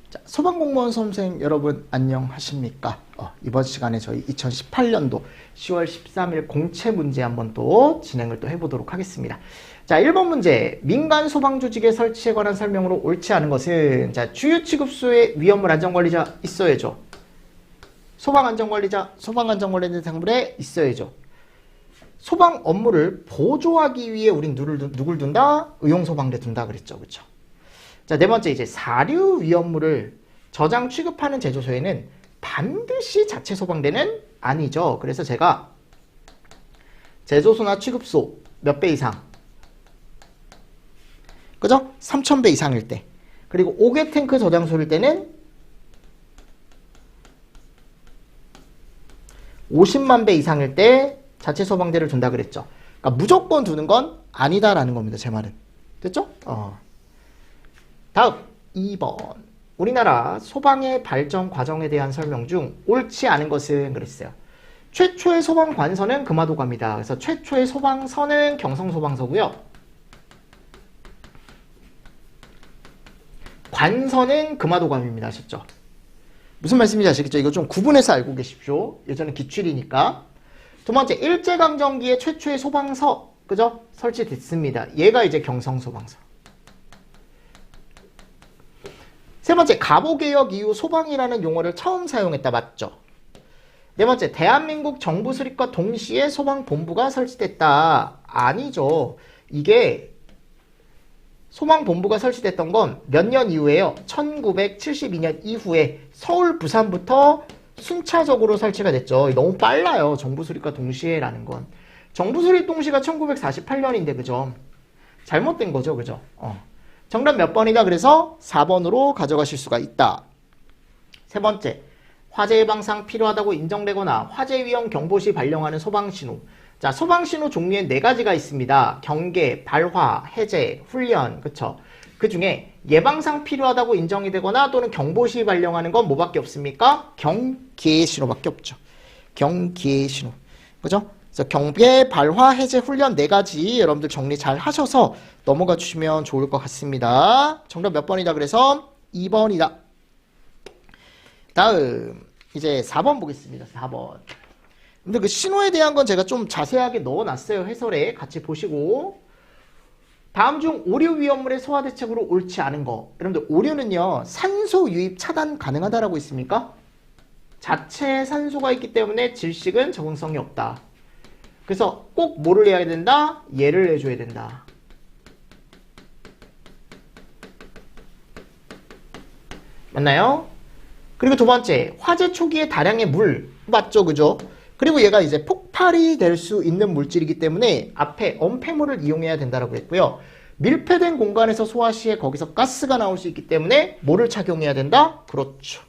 자, 소방공무원 수험생 여러분 안녕하십니까? 이번 시간에 저희 2018년도 10월 13일 공채 문제 한번 또 진행을 또 해보도록 하겠습니다. 자, 1번 문제. 민간 소방조직의 설치에 관한 설명으로 옳지 않은 것은, 자, 주요 취급소에 위험물 안전관리자 있어야죠. 소방안전관리자, 소방안전관리자 상물에 있어야죠. 소방 업무를 보조하기 위해 우린 누굴 둔다? 의용소방대 둔다 그랬죠. 그쵸? 자, 네 번째, 이제 사류 위험물을 저장 취급하는 제조소에는 반드시 자체 소방대는 아니죠. 그래서 제가 제조소나 취급소 몇 배 이상, 그죠? 3000배 이상일 때, 그리고 5개 탱크 저장소일 때는 50만 배 이상일 때 자체 소방대를 둔다 그랬죠. 그러니까 무조건 두는 건 아니다라는 겁니다. 제 말은. 됐죠? 다음 2번. 우리나라 소방의 발전 과정에 대한 설명 중 옳지 않은 것은 그랬어요. 최초의 소방관서는 금화도감이다. 그래서 최초의 소방서는 경성소방서고요. 관서는 금화도감입니다. 아셨죠? 무슨 말씀인지 아시겠죠? 이거 좀 구분해서 알고 계십시오. 예전에 기출이니까. 두 번째, 일제강점기에 최초의 소방서, 그죠? 설치됐습니다. 얘가 이제 경성소방서. 세 번째, 갑오개혁 이후 소방이라는 용어를 처음 사용했다. 맞죠? 네 번째, 대한민국 정부 수립과 동시에 소방본부가 설치됐다. 아니죠. 이게 소방본부가 설치됐던 건 몇 년 이후에요? 1972년 이후에 서울, 부산부터 순차적으로 설치가 됐죠. 너무 빨라요. 정부 수립과 동시에라는 건. 정부 수립 동시가 1948년인데, 그죠? 잘못된 거죠. 그죠? 정답 몇 번이다? 그래서 4번으로 가져가실 수가 있다. 세 번째, 화재 예방상 필요하다고 인정되거나 화재 위험 경보 시 발령하는 소방신호. 자, 소방신호 종류에 4가지가 있습니다. 경계, 발화, 해제, 훈련, 그쵸? 그 중에 예방상 필요하다고 인정이 되거나 또는 경보 시 발령하는 건 뭐밖에 없습니까? 경계 신호밖에 없죠. 경계 신호. 그죠? 그래서 경계, 발화, 해제, 훈련 4가지 여러분들 정리 잘 하셔서 넘어가 주시면 좋을 것 같습니다. 정답 몇 번이다? 그래서 2번이다. 다음 이제 4번 보겠습니다. 4번. 근데 그 신호에 대한 건 제가 좀 자세하게 넣어놨어요. 해설에 같이 보시고. 다음 중 오류 위험물의 소화 대책으로 옳지 않은 거. 여러분들 오류는요, 산소 유입 차단 가능하다라고 있습니까? 자체에 산소가 있기 때문에 질식은 적응성이 없다. 그래서 꼭 뭐를 해야 된다? 얘를 해줘야 된다. 맞나요? 그리고 두 번째, 화재 초기에 다량의 물. 맞죠? 그죠? 그리고 얘가 이제 폭발이 될 수 있는 물질이기 때문에 앞에 엄폐물을 이용해야 된다고 했고요. 밀폐된 공간에서 소화 시에 거기서 가스가 나올 수 있기 때문에 뭐를 착용해야 된다? 그렇죠.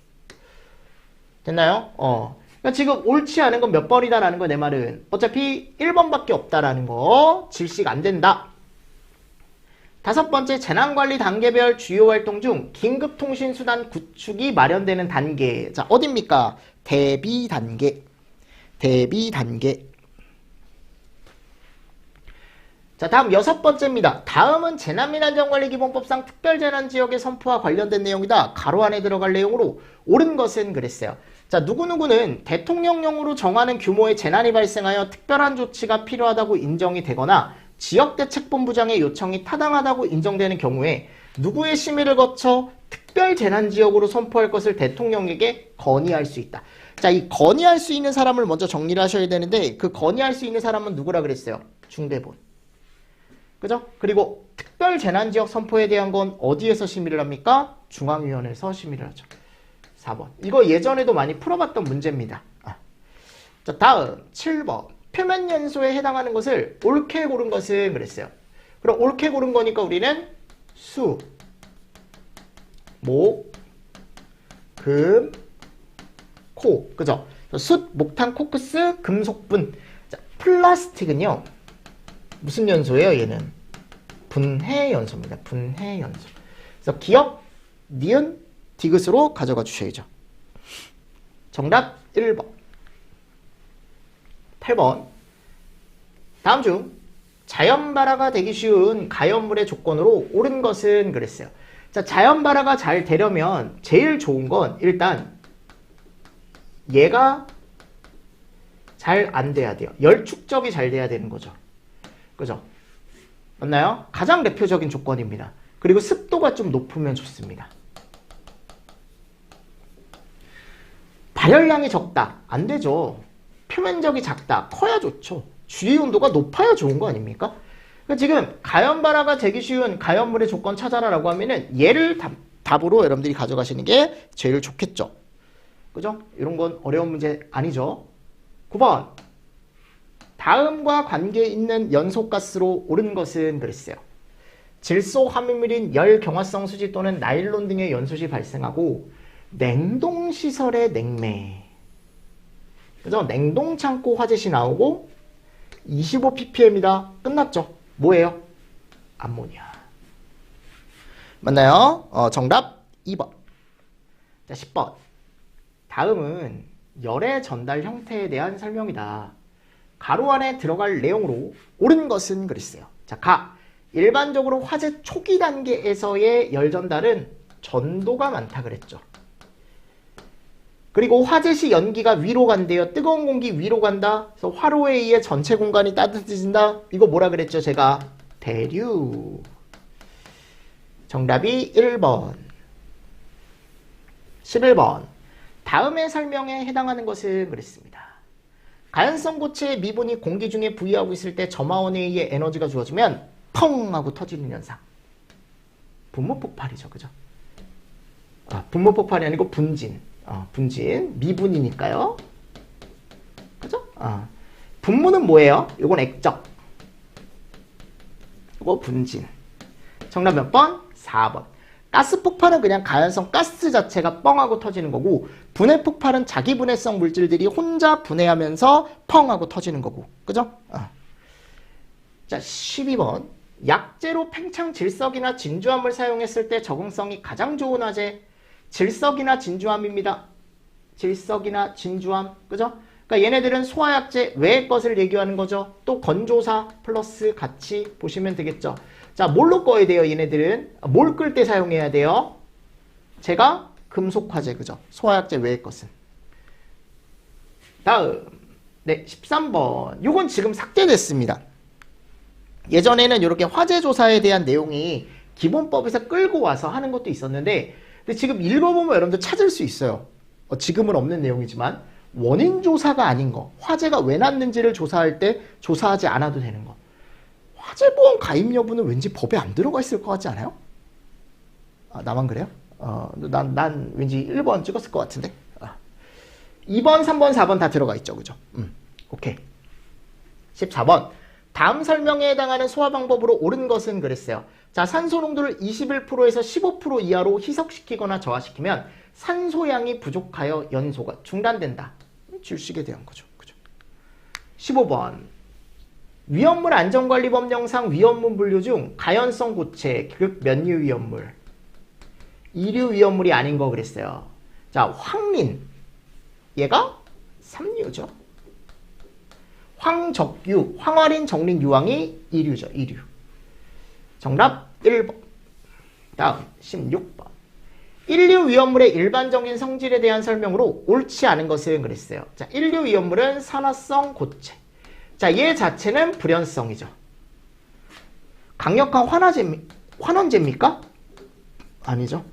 됐나요? 그러니까 지금 옳지 않은 건 몇 번이다라는 거 내 말은 어차피 1번밖에 없다라는 거. 질식 안 된다. 다섯 번째, 재난관리 단계별 주요 활동 중 긴급통신수단 구축이 마련되는 단계. 자, 어딥니까? 대비 단계. 대비 단계. 자, 다음 6번째입니다. 다음은 재난민안전관리기본법상 특별재난지역의 선포와 관련된 내용이다. 가로 안에 들어갈 내용으로 옳은 것은 그랬어요. 자, 누구누구는 대통령령으로 정하는 규모의 재난이 발생하여 특별한 조치가 필요하다고 인정이 되거나 지역대책본부장의 요청이 타당하다고 인정되는 경우에 누구의 심의를 거쳐 특별재난지역으로 선포할 것을 대통령에게 건의할 수 있다. 자, 이 건의할 수 있는 사람을 먼저 정리를 하셔야 되는데 그 건의할 수 있는 사람은 누구라 그랬어요? 중대본. 그죠? 그리고 특별재난지역 선포에 대한 건 어디에서 심의를 합니까? 중앙위원회에서 심의를 하죠. 4번. 이거 예전에도 많이 풀어봤던 문제입니다. 자, 다음 7번. 표면연소에 해당하는 것을 옳게 고른 것은 그랬어요. 그럼 옳게 고른 거니까 우리는 수, 목, 금, 코. 그죠? 숯, 목탄, 코크스, 금속분. 자, 플라스틱은요. 무슨 연소예요, 얘는? 분해연소입니다. 분해연소. 그래서 기역, 니은, 디귿으로 가져가 주셔야죠. 정답 1번. 8번. 다음 중 자연발화가 되기 쉬운 가연물의 조건으로 옳은 것은 그랬어요. 자, 자연 발화가 잘 되려면 제일 좋은 건 일단 얘가 잘 안 돼야 돼요. 열 축적이 잘 돼야 되는 거죠. 그죠? 맞나요? 가장 대표적인 조건입니다. 그리고 습도가 좀 높으면 좋습니다. 발열량이 적다. 안 되죠. 표면적이 작다. 커야 좋죠. 주위 온도가 높아야 좋은 거 아닙니까? 그러니까 지금 가연 발화가 되기 쉬운 가연물의 조건 찾아라라고 하면은 얘를 답으로 여러분들이 가져가시는 게 제일 좋겠죠. 그죠? 이런 건 어려운 문제 아니죠. 9번. 다음과 관계 있는 연소가스로 옳은 것은 그랬어요. 질소, 함유물인 열, 경화성 수지 또는 나일론 등의 연소시 발생하고 냉동시설의 냉매. 그죠? 냉동창고 화재시 나오고 25ppm이다. 끝났죠. 뭐예요? 암모니아. 맞나요? 정답 2번. 자, 10번. 다음은 열의 전달 형태에 대한 설명이다. 가로 안에 들어갈 내용으로 옳은 것은 그랬어요. 자, 일반적으로 화재 초기 단계에서의 열 전달은 전도가 많다 그랬죠. 그리고 화재 시 연기가 위로 간대요. 뜨거운 공기 위로 간다. 그래서 화로에 의해 전체 공간이 따뜻해진다. 이거 뭐라 그랬죠? 제가 대류. 정답이 1번. 11번. 다음의 설명에 해당하는 것은 그랬습니다. 가연성 고체의 미분이 공기 중에 부위하고 있을 때 점화원에 의해 에너지가 주어지면 펑 하고 터지는 현상. 분모폭발이죠. 그죠? 분모폭발이 아니고 분진. 분진. 미분이니까요. 그죠? 분모는 뭐예요? 이건 액적. 이거 분진. 정답 몇 번? 4번. 가스 폭발은 그냥 가연성 가스 자체가 뻥하고 터지는 거고, 분해 폭발은 자기 분해성 물질들이 혼자 분해하면서 펑하고 터지는 거고. 그죠? 자, 12번. 약재로 팽창 질석이나 진주암을 사용했을 때 적응성이 가장 좋은 화재. 질석이나 진주암입니다. 질석이나 진주암. 그죠? 그러니까 얘네들은 소화약재 외의 것을 얘기하는 거죠. 또 건조사 플러스 같이 보시면 되겠죠. 자, 뭘로 꺼야 돼요? 얘네들은 뭘 끌 때 사용해야 돼요? 제가 금속화재. 그죠? 소화약재 외의 것은. 다음. 네, 13번. 요건 지금 삭제됐습니다. 예전에는 이렇게 화재 조사에 대한 내용이 기본법에서 끌고 와서 하는 것도 있었는데, 근데 지금 읽어보면 여러분들 찾을 수 있어요. 지금은 없는 내용이지만 원인 조사가 아닌 거, 화재가 왜 났는지를 조사할 때 조사하지 않아도 되는 거. 화재보험 가입 여부는 왠지 법에 안 들어가 있을 것 같지 않아요? 나만 그래요? 난 왠지 1번 찍었을 것 같은데. 2번, 3번, 4번 다 들어가 있죠. 그죠? 오케이. 14번. 다음 설명에 해당하는 소화 방법으로 옳은 것은 그랬어요. 자, 산소 농도를 21%에서 15% 이하로 희석시키거나 저하시키면 산소량이 부족하여 연소가 중단된다. 질식에 대한 거죠. 그죠? 15번. 위험물 안전관리법령상 위험물 분류 중 가연성 고체, 즉 면류 위험물, 이류 위험물이 아닌 거 그랬어요. 자, 황린. 얘가 삼류죠. 황적유, 황화린, 정린, 유황이 이류죠. 이류. 정답 1번. 다음 16번. 인류 위험물의 일반적인 성질에 대한 설명으로 옳지 않은 것은 그랬어요. 자, 인류 위험물은 산화성 고체. 자, 얘 자체는 불연성이죠. 강력한 환원제입니까? 아니죠.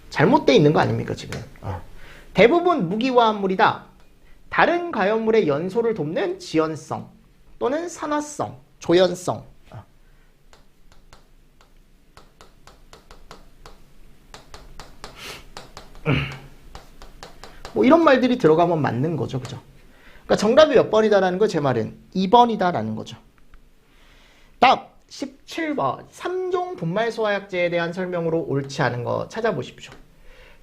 잘못되어 있는 거 아닙니까, 지금? 대부분 무기화합물이다. 다른 가연물의 연소를 돕는 지연성 또는 산화성, 조연성. 뭐 이런 말들이 들어가면 맞는 거죠. 그죠? 그러니까 정답이 몇 번이다라는 거 제 말은 2번이다라는 거죠. 다음 17번. 3종 분말 소화약제에 대한 설명으로 옳지 않은 거 찾아보십시오.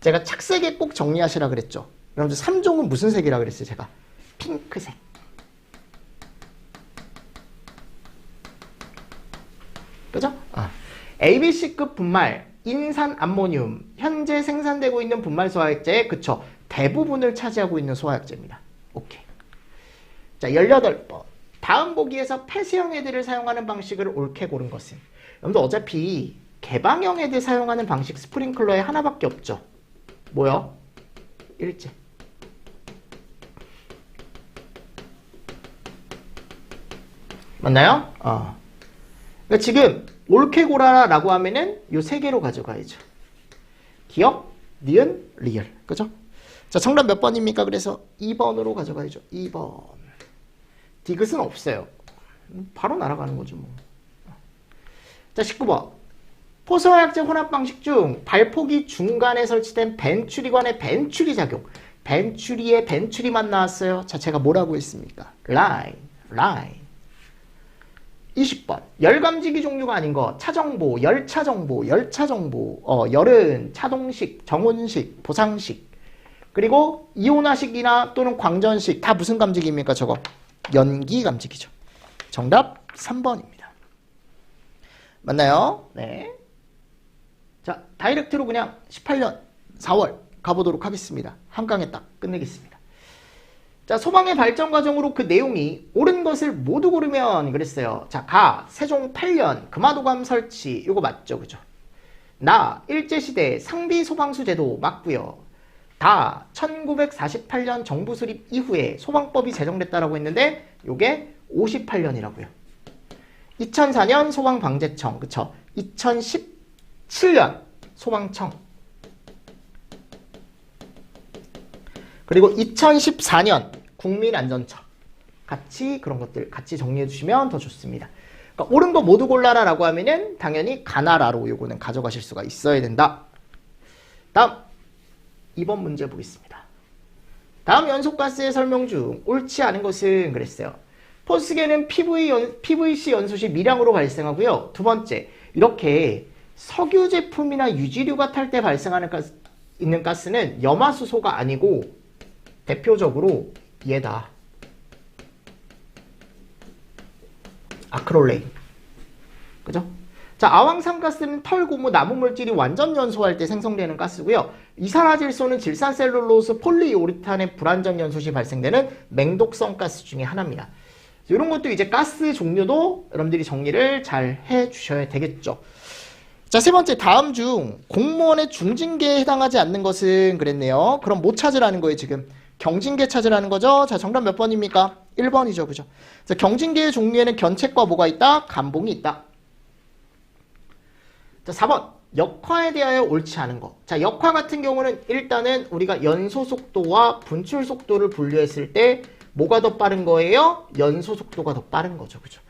제가 착색에 꼭 정리하시라 그랬죠. 여러분들 3종은 무슨 색이라 그랬어요? 제가 핑크색. 그죠? ABC급 분말 인산 암모늄, 현재 생산되고 있는 분말 소화약제의 그쵸, 대부분을 차지하고 있는 소화약제입니다. 오케이. 자, 18번. 다음 보기에서 폐쇄형 헤드를 사용하는 방식을 옳게 고른 것은. 여러분들 어차피 개방형 헤드 사용하는 방식 스프링클러에 하나밖에 없죠. 뭐요? 일제. 맞나요? 그러니까 지금 옳게 고라라고 하면은 요 세 개로 가져가야죠. 기억, 니은, 리을. 그죠? 자, 정답 몇 번입니까? 그래서 2번으로 가져가야죠. 2번. 디귿은 없어요. 바로 날아가는 거죠, 뭐. 자, 19번. 포스화약제 혼합 방식 중 발포기 중간에 설치된 벤추리관의 벤추리 작용. 벤추리의 벤추리만 나왔어요. 자, 제가 뭐라고 했습니까? 라인. 20번. 열감지기 종류가 아닌 거. 차정보, 열차정보, 열은 차동식, 정온식, 보상식. 그리고 이온화식이나 또는 광전식. 다 무슨 감지기입니까? 저거. 연기 감지기죠. 정답 3번입니다. 맞나요? 네. 자, 다이렉트로 그냥 18년 4월 가보도록 하겠습니다. 한 강에 딱 끝내겠습니다. 자, 소방의 발전 과정으로 그 내용이 옳은 것을 모두 고르면 그랬어요. 자, 가, 세종 8년 금화도감 설치. 이거 맞죠? 그죠? 나, 일제시대 상비 소방수 제도 맞고요. 다, 1948년 정부 수립 이후에 소방법이 제정됐다라고 했는데 요게 58년이라고요. 2004년 소방방재청, 그쵸? 2017년 소방청. 그리고 2014년 국민안전처. 같이 그런 것들 같이 정리해 주시면 더 좋습니다. 그러니까 옳은 거 모두 골라라 라고 하면은 당연히 가나라로 요거는 가져가실 수가 있어야 된다. 다음 2번 문제 보겠습니다. 다음 연소가스의 설명 중 옳지 않은 것은 그랬어요. 포스계는 PVC 연소시 미량으로 발생하고요. 두 번째, 이렇게 석유 제품이나 유지류가 탈 때 발생하는 있는 가스는 염화수소가 아니고 대표적으로 얘다. 아크릴레인. 그죠? 자, 아황산가스는 털, 고무, 나무 물질이 완전 연소할 때 생성되는 가스고요. 이산화질소는 질산셀룰로스, 폴리우레탄의 불완전 연소 시 발생되는 맹독성 가스 중에 하나입니다. 이런 것도 이제 가스 종류도 여러분들이 정리를 잘 해주셔야 되겠죠. 자, 세 번째, 다음 중 공무원의 중징계에 해당하지 않는 것은 그랬네요. 그럼 뭐 찾으라는 거예요, 지금? 경징계 찾으라는 거죠. 자, 정답 몇 번입니까? 1번이죠, 그죠? 자, 경징계의 종류에는 견책과 뭐가 있다? 감봉이 있다. 자, 4번. 역화에 대하여 옳지 않은 거. 자, 역화 같은 경우는 일단은 우리가 연소 속도와 분출 속도를 분류했을 때 뭐가 더 빠른 거예요? 연소 속도가 더 빠른 거죠, 그죠?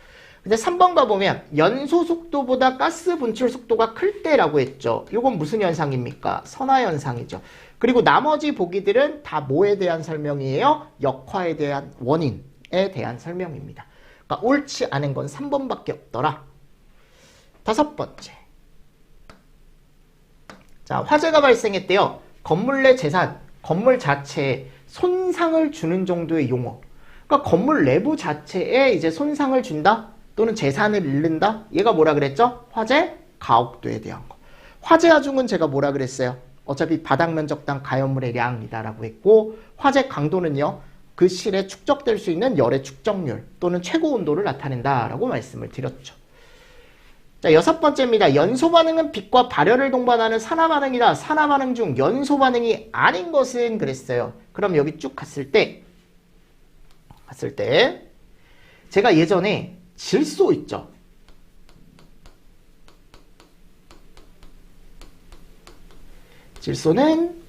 근데 3번 가보면 연소 속도보다 가스 분출 속도가 클 때라고 했죠. 이건 무슨 현상입니까? 선화 현상이죠. 그리고 나머지 보기들은 다 뭐에 대한 설명이에요? 역화에 대한 원인에 대한 설명입니다. 그러니까 옳지 않은 건 3번밖에 없더라. 5번째. 자, 화재가 발생했대요. 건물 내 재산, 건물 자체에 손상을 주는 정도의 용어. 그러니까 건물 내부 자체에 이제 손상을 준다? 또는 재산을 잃는다? 얘가 뭐라 그랬죠? 화재, 가옥도에 대한 거. 화재 하중은 제가 뭐라 그랬어요? 어차피 바닥 면적당 가연물의 량이다라고 했고, 화재 강도는요, 그 실에 축적될 수 있는 열의 축적률 또는 최고 온도를 나타낸다라고 말씀을 드렸죠. 자, 6번째입니다. 연소 반응은 빛과 발열을 동반하는 산화 반응이다. 산화 반응 중 연소 반응이 아닌 것은 그랬어요. 그럼 여기 쭉 갔을 때 제가 예전에 질소 있죠. 질소는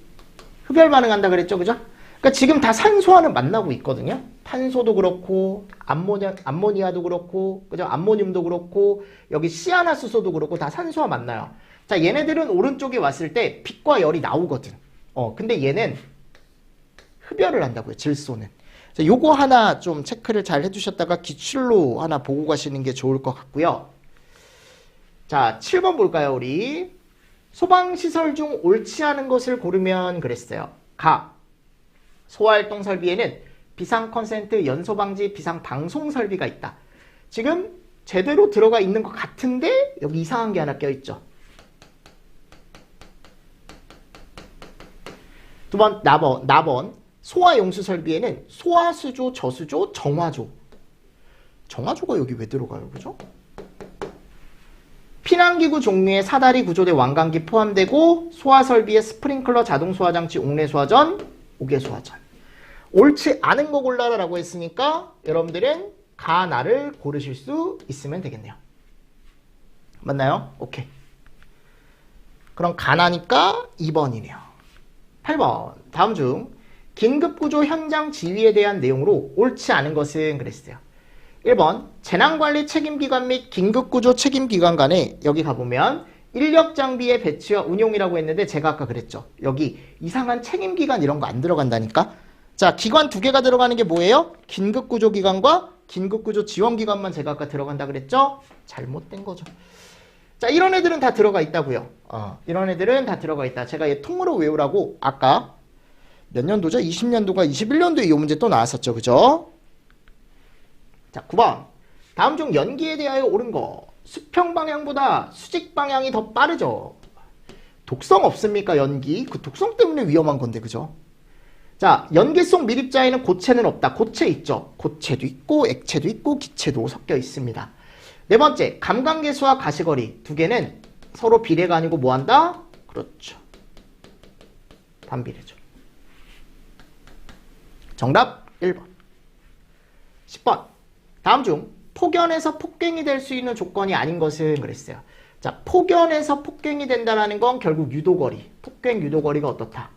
흡열 반응한다 그랬죠, 그죠? 그러니까 지금 다 산소와는 만나고 있거든요. 탄소도 그렇고 암모니아도 그렇고, 그죠? 암모늄도 그렇고, 여기 시아나수소도 그렇고 다 산소와 만나요. 자, 얘네들은 오른쪽에 왔을 때 빛과 열이 나오거든. 근데 얘는 흡열을 한다고요, 질소는. 자, 요거 하나 좀 체크를 잘 해주셨다가 기출로 하나 보고 가시는 게 좋을 것 같고요. 자, 7번 볼까요, 우리? 소방시설 중 옳지 않은 것을 고르면 그랬어요. 가. 소활동 설비에는 비상 컨센트, 연소방지, 비상 방송 설비가 있다. 지금 제대로 들어가 있는 것 같은데 여기 이상한 게 하나 껴있죠. 두 번, 나번. 소화용수 설비에는 소화수조, 저수조, 정화조. 정화조가 여기 왜 들어가요, 그죠? 피난기구 종류의 사다리 구조대 완강기 포함되고 소화설비에 스프링클러, 자동소화장치, 옥내소화전, 옥외소화전. 옳지 않은 거 골라라라고 했으니까 여러분들은 가나를 고르실 수 있으면 되겠네요. 맞나요? 오케이. 그럼 가나니까 2번이네요. 8번. 다음 중 긴급구조 현장 지휘에 대한 내용으로 옳지 않은 것은 그랬어요. 1번 재난관리 책임기관 및 긴급구조 책임기관 간에 여기 가보면 인력장비의 배치와 운용이라고 했는데 제가 아까 그랬죠. 여기 이상한 책임기관 이런 거 안 들어간다니까. 자, 기관 두 개가 들어가는 게 뭐예요? 긴급구조기관과 긴급구조지원기관만 제가 아까 들어간다 그랬죠? 잘못된 거죠. 자, 이런 애들은 다 들어가 있다고요. 이런 애들은 다 들어가 있다. 제가 얘 통으로 외우라고 아까 몇 년도죠? 20년도가 21년도에 이 문제 또 나왔었죠. 그죠? 자, 9번. 다음 중 연기에 대하여 옳은 거. 수평 방향보다 수직 방향이 더 빠르죠. 독성 없습니까? 연기. 그 독성 때문에 위험한 건데. 그죠? 자, 연기 속 밀입자에는 고체는 없다. 고체 있죠. 고체도 있고 액체도 있고 기체도 섞여 있습니다. 네 번째, 감광계수와 가시거리 두 개는 서로 비례가 아니고 뭐한다? 그렇죠. 반비례죠. 정답 1번. 10번. 다음 중 폭연에서 폭갱이 될 수 있는 조건이 아닌 것은 그랬어요. 자, 폭연에서 폭갱이 된다는 건 결국 유도거리. 폭갱 유도거리가 어떻다?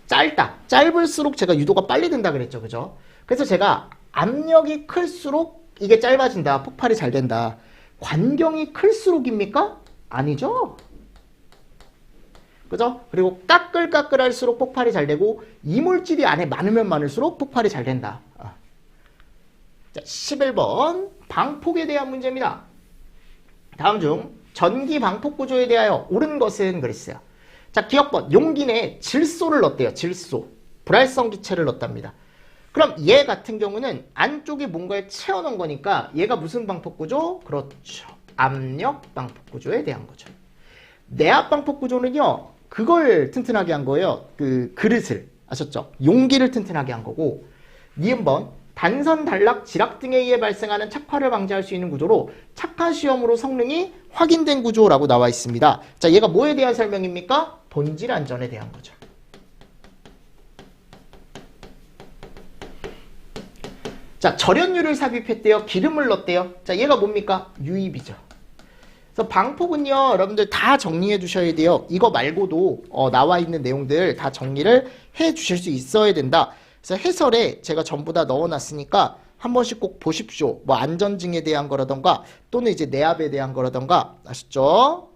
짧다. 짧을수록 제가 유도가 빨리 된다 그랬죠. 그죠? 그래서 제가 압력이 클수록 이게 짧아진다. 폭발이 잘 된다. 관경이 클수록입니까? 아니죠. 그죠? 그리고 까끌까끌할수록 폭발이 잘 되고 이물질이 안에 많으면 많을수록 폭발이 잘 된다. 자, 11번 방폭에 대한 문제입니다. 다음 중 전기 방폭 구조에 대하여 옳은 것은 그랬어요. 자, 기억번 용기 내에 질소를 넣었대요. 질소. 불활성 기체를 넣었답니다. 그럼 얘 같은 경우는 안쪽에 뭔가를 채워놓은 거니까 얘가 무슨 방폭 구조? 그렇죠. 압력 방폭 구조에 대한 거죠. 내압 방폭 구조는요. 그걸 튼튼하게 한 거예요. 그 그릇을. 아셨죠? 용기를 튼튼하게 한 거고. 니은번 단선, 단락, 지락 등에 의해 발생하는 착화를 방지할 수 있는 구조로 착화 시험으로 성능이 확인된 구조라고 나와 있습니다. 자, 얘가 뭐에 대한 설명입니까? 본질 안전에 대한 거죠. 자, 절연유를 삽입했대요. 기름을 넣었대요. 자, 얘가 뭡니까? 유입이죠. 그래서 방폭은요, 여러분들 다 정리해 주셔야 돼요. 이거 말고도 나와 있는 내용들 다 정리를 해 주실 수 있어야 된다. 그래서 해설에 제가 전부 다 넣어놨으니까 한 번씩 꼭 보십시오. 뭐 안전징에 대한 거라던가 또는 이제 내압에 대한 거라던가. 아셨죠?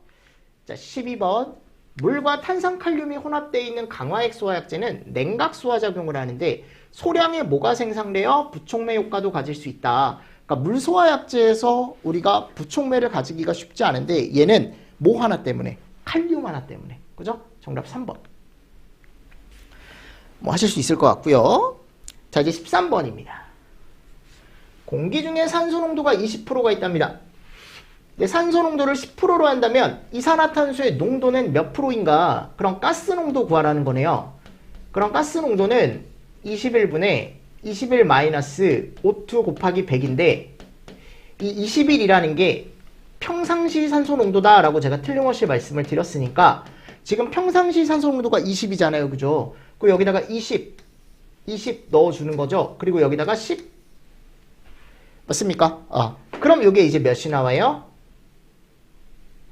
자, 12번. 물과 탄산칼륨이 혼합되어 있는 강화액 소화약제는 냉각 소화 작용을 하는데 소량의 뭐가 생성되어 부촉매 효과도 가질 수 있다. 그러니까 물 소화약제에서 우리가 부촉매를 가지기가 쉽지 않은데 얘는 뭐 하나 때문에? 칼륨 하나 때문에. 그죠? 정답 3번. 뭐 하실 수 있을 것 같고요. 자, 이제 13번입니다. 공기 중에 산소 농도가 20%가 있답니다. 근데 산소 농도를 10%로 한다면 이산화탄소의 농도는 몇 프로인가? 그럼 가스 농도 구하라는 거네요. 그럼 가스 농도는 21분의 21 마이너스 O2 곱하기 100인데 이 21이라는 게 평상시 산소 농도다라고 제가 틀림없이 말씀을 드렸으니까 지금 평상시 산소 농도가 20이잖아요. 그죠? 그 여기다가 20 넣어주는 거죠. 그리고 여기다가 10 맞습니까? 그럼 이게 이제 몇이 나와요?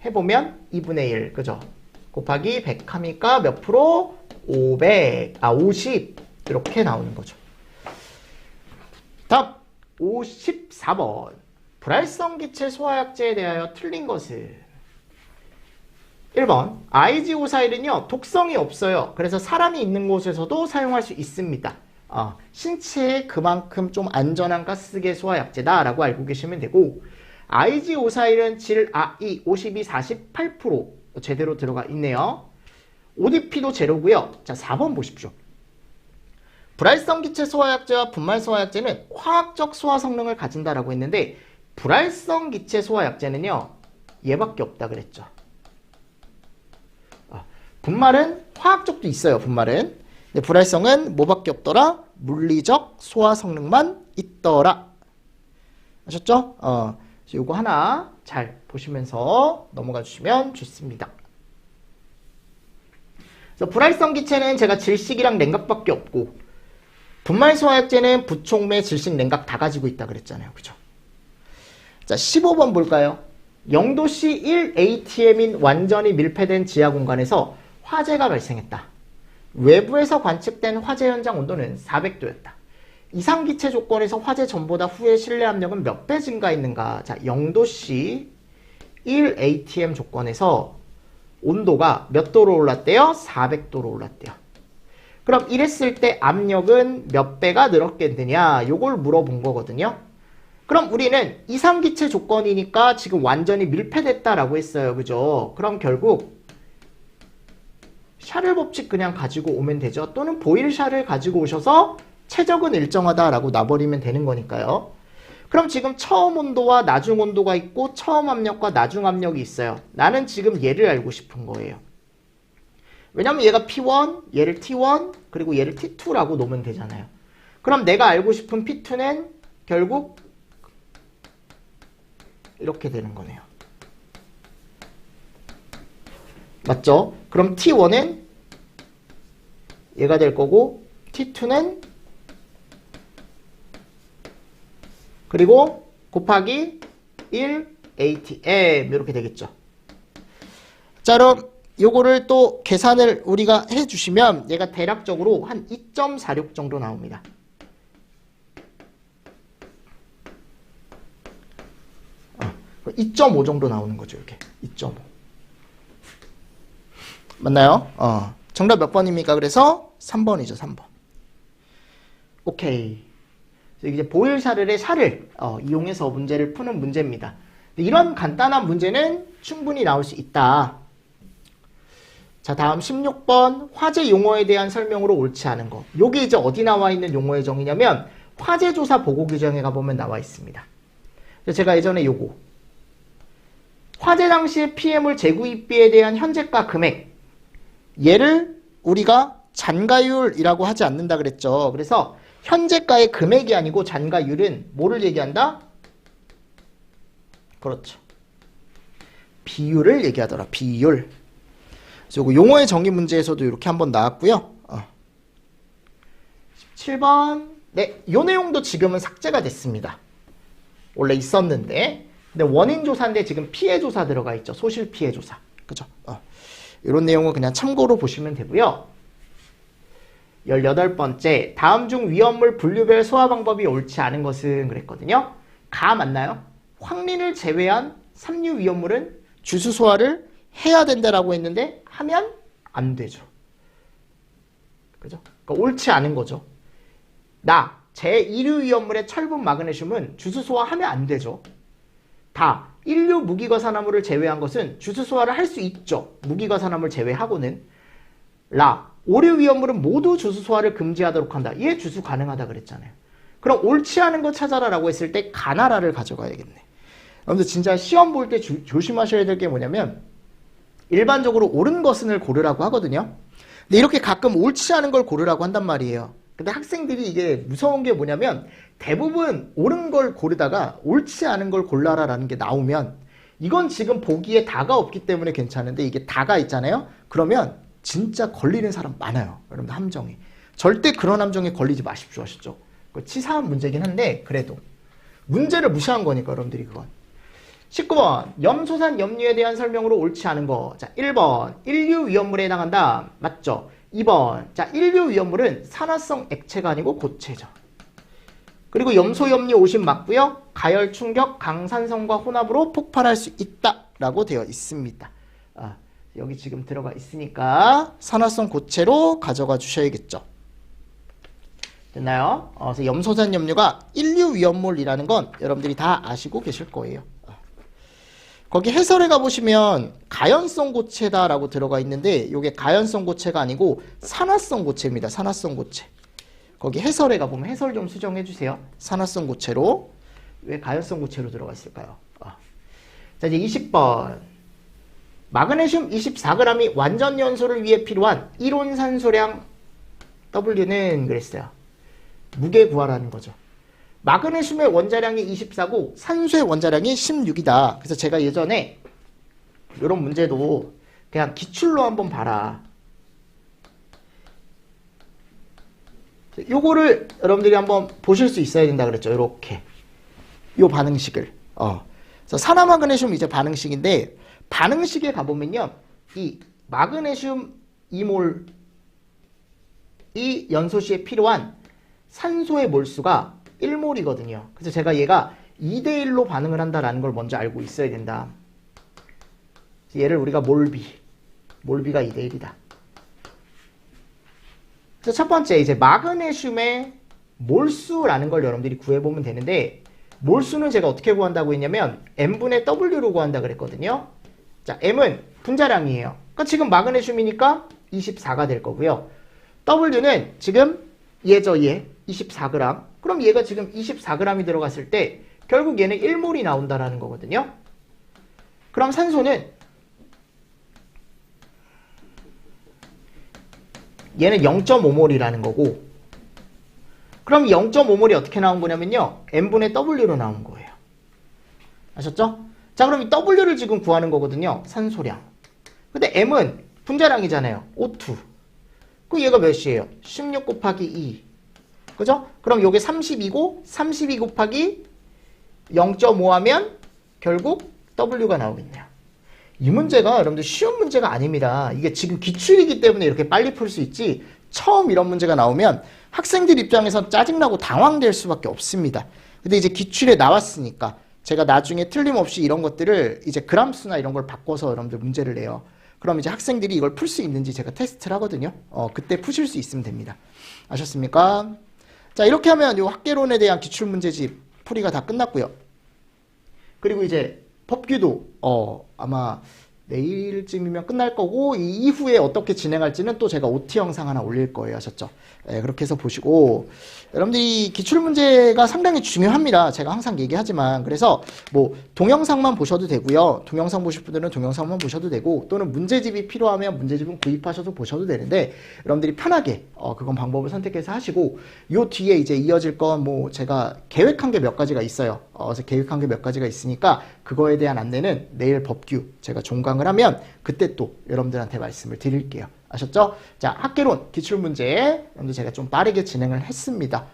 해보면 2분의 1 그죠? 곱하기 100 하니까 몇 프로? 50 이렇게 나오는 거죠. 다음 54번 불활성 기체 소화약제에 대하여 틀린 것은 1번 IG541은요 독성이 없어요. 그래서 사람이 있는 곳에서도 사용할 수 있습니다. 신체에 그만큼 좀 안전한 가스계 소화약제다 라고 알고 계시면 되고 IG541은 질, 이 52, 48% 제대로 들어가 있네요. ODP도 제로고요. 자, 4번 보십시오. 불활성 기체 소화약제와 분말 소화약제는 화학적 소화 성능을 가진다라고 했는데 불활성 기체 소화약제는요. 얘밖에 없다 그랬죠. 분말은 화학적도 있어요. 분말은. 근데 불활성은 뭐밖에 없더라? 물리적 소화 성능만 있더라. 아셨죠? 그래서 요거 하나 잘 보시면서 넘어가 주시면 좋습니다. 그래서 불활성 기체는 제가 질식이랑 냉각밖에 없고, 분말소화약제는 부촉매, 질식, 냉각 다 가지고 있다 그랬잖아요. 그죠? 자, 15번 볼까요? 0도씨 1ATM인 완전히 밀폐된 지하 공간에서 화재가 발생했다. 외부에서 관측된 화재 현장 온도는 400도였다. 이상 기체 조건에서 화재 전보다 후의 실내 압력은 몇 배 증가했는가? 자, 0도씨 1ATM 조건에서 온도가 몇 도로 올랐대요? 400도로 올랐대요. 그럼 이랬을 때 압력은 몇 배가 늘었겠느냐? 요걸 물어본 거거든요. 그럼 우리는 이상기체 조건이니까 지금 완전히 밀폐됐다라고 했어요. 그죠? 그럼 결국 샤를 법칙 그냥 가지고 오면 되죠. 또는 보일 샤를 가지고 오셔서 최적은 일정하다라고 놔버리면 되는 거니까요. 그럼 지금 처음 온도와 나중 온도가 있고 처음 압력과 나중 압력이 있어요. 나는 지금 얘를 알고 싶은 거예요. 왜냐면 얘가 P1, 얘를 T1, 그리고 얘를 T2라고 놓으면 되잖아요. 그럼 내가 알고 싶은 P2는 결국 이렇게 되는 거네요. 맞죠? 그럼 T1은 얘가 될 거고 T2는 그리고 곱하기 1 ATM 이렇게 되겠죠. 자, 그럼 요거를 또 계산을 우리가 해주시면 얘가 대략적으로 한 2.46 정도 나옵니다. 아, 2.5 정도 나오는 거죠. 이렇게 2.5 맞나요? 정답 몇 번입니까? 그래서 3번이죠. 3번. 오케이. 이제 보일 샤를의 샤를 이용해서 문제를 푸는 문제입니다. 이런 간단한 문제는 충분히 나올 수 있다. 자, 다음 16번 화재 용어에 대한 설명으로 옳지 않은 거. 요게 이제 어디 나와 있는 용어의 정의냐면 화재조사 보고 규정에 가보면 나와 있습니다. 제가 예전에 요거 화재 당시의 피해물 재구입비에 대한 현재가 금액, 얘를 우리가 잔가율이라고 하지 않는다 그랬죠. 그래서 현재가의 금액이 아니고 잔가율은 뭐를 얘기한다? 그렇죠. 비율을 얘기하더라. 비율. 그래서 요거 용어의 정의 문제에서도 이렇게 한번 나왔고요. 17번. 네, 요 내용도 지금은 삭제가 됐습니다. 원래 있었는데. 근데 원인 조사인데 지금 피해 조사 들어가 있죠. 소실 피해 조사. 그죠? 이런 내용은 그냥 참고로 보시면 되고요. 18번째, 다음 중 위험물 분류별 소화 방법이 옳지 않은 것은 그랬거든요. 가 맞나요? 황린을 제외한 삼류 위험물은 주수 소화를 해야 된다라고 했는데 하면 안 되죠. 그죠? 그러니까 옳지 않은 거죠. 제1류 위험물의 철분 마그네슘은 주수 소화하면 안 되죠. 1류 무기거산화물을 제외한 것은 주수 소화를 할 수 있죠. 무기거산화물 제외하고는. 5류 위험물은 모두 주수 소화를 금지하도록 한다. 얘 주수 가능하다 그랬잖아요. 그럼 옳지 않은 거 찾아라라고 했을 때 가나라를 가져가야겠네. 여러분들 진짜 시험 볼 때 조심하셔야 될 게 뭐냐면 일반적으로 옳은 것을 고르라고 하거든요. 근데 이렇게 가끔 옳지 않은 걸 고르라고 한단 말이에요. 근데 학생들이 이게 무서운 게 뭐냐면 대부분 옳은 걸 고르다가 옳지 않은 걸 골라라라는 게 나오면 이건 지금 보기에 다가 없기 때문에 괜찮은데 이게 다가 있잖아요. 그러면 진짜 걸리는 사람 많아요. 여러분들 함정에. 절대 그런 함정에 걸리지 마십시오. 아시죠? 치사한 문제긴 한데 그래도 문제를 무시한 거니까 여러분들이 그건. 19번 염소산 염류에 대한 설명으로 옳지 않은 거. 자, 1번 1류 위험물에 해당한다. 맞죠? 2번 자 1류 위험물은 산화성 액체가 아니고 고체죠. 그리고 염소 염류 50 맞고요. 가열 충격 강산성과 혼합으로 폭발할 수 있다라고 되어 있습니다. 여기 지금 들어가 있으니까 산화성 고체로 가져가 주셔야겠죠. 됐나요? 그래서 염소산 염류가 1류 위험물이라는 건 여러분들이 다 아시고 계실 거예요. 거기 해설에 가보시면 가연성 고체다라고 들어가 있는데 이게 가연성 고체가 아니고 산화성 고체입니다. 산화성 고체. 거기 해설에 가보면 해설 좀 수정해 주세요. 산화성 고체로. 왜 가연성 고체로 들어가 있을까요? 자, 이제 20번. 마그네슘 24g이 완전 연소를 위해 필요한 이론 산소량 W는 그랬어요. 무게 구하라는 거죠. 마그네슘의 원자량이 24고 산소의 원자량이 16이다. 그래서 제가 예전에 이런 문제도 그냥 기출로 한번 봐라. 요거를 여러분들이 한번 보실 수 있어야 된다 그랬죠. 이렇게 요 반응식을. 그래서 산화마그네슘 이제 반응식인데 반응식에 가보면요, 이 마그네슘 2몰 이 연소시에 필요한 산소의 몰수가 1몰이거든요. 그래서 제가 얘가 2대1로 반응을 한다라는 걸 먼저 알고 있어야 된다. 얘를 우리가 몰비가 2대1이다. 그래서 첫 번째 이제 마그네슘의 몰수라는 걸 여러분들이 구해보면 되는데, 몰수는 제가 어떻게 구한다고 했냐면 m분의 w로 구한다 그랬거든요. 자, m은 분자량이에요. 그러니까 지금 마그네슘이니까 24가 될 거고요. w는 지금 얘죠, 얘 24g. 그럼 얘가 지금 24g이 들어갔을 때 결국 얘는 1몰이 나온다라는 거거든요. 그럼 산소는 얘는 0.5몰이라는 거고, 그럼 0.5몰이 어떻게 나온 거냐면요, m분의 w로 나온 거예요. 아셨죠? 자, 그럼 이 w를 지금 구하는 거거든요, 산소량. 근데 m은 분자량이잖아요, O2. 그 얘가 몇이에요? 16 곱하기 2. 그죠? 그럼 요게 32고 32 곱하기 0.5 하면 결국 W가 나오겠네요. 이 문제가 여러분들 쉬운 문제가 아닙니다. 이게 지금 기출이기 때문에 이렇게 빨리 풀 수 있지, 처음 이런 문제가 나오면 학생들 입장에서 짜증나고 당황될 수밖에 없습니다. 근데 이제 기출에 나왔으니까 제가 나중에 틀림없이 이런 것들을 이제 그람수나 이런 걸 바꿔서 여러분들 문제를 내요. 그럼 이제 학생들이 이걸 풀 수 있는지 제가 테스트를 하거든요. 그때 푸실 수 있으면 됩니다. 아셨습니까? 자, 이렇게 하면 요 학계론에 대한 기출문제집 풀이가 다 끝났고요. 그리고 이제 법규도 아마 내일쯤이면 끝날 거고, 이 이후에 어떻게 진행할지는 또 제가 OT 영상 하나 올릴 거예요. 아셨죠? 네, 그렇게 해서 보시고, 여러분들이 기출문제가 상당히 중요합니다. 제가 항상 얘기하지만. 그래서 뭐 동영상만 보셔도 되고요. 동영상 보실 분들은 동영상만 보셔도 되고, 또는 문제집이 필요하면 문제집은 구입하셔서 보셔도 되는데, 여러분들이 편하게 그건 방법을 선택해서 하시고, 요 뒤에 이제 이어질 건 뭐 제가 계획한 게 몇 가지가 있어요. 그래서 계획한 게 몇 가지가 있으니까 그거에 대한 안내는 내일 법규 제가 종강을 하면 그때 또 여러분들한테 말씀을 드릴게요. 아셨죠? 자, 학계론 기출문제 여러분들 제가 좀 빠르게 진행을 했습니다.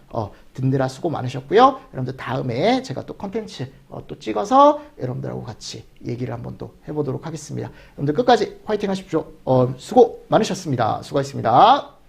듣느라 수고 많으셨고요. 여러분들 다음에 제가 또 컨텐츠 또 찍어서 여러분들하고 같이 얘기를 한번 또 해보도록 하겠습니다. 여러분들 끝까지 화이팅 하십시오. 수고 많으셨습니다. 수고하셨습니다.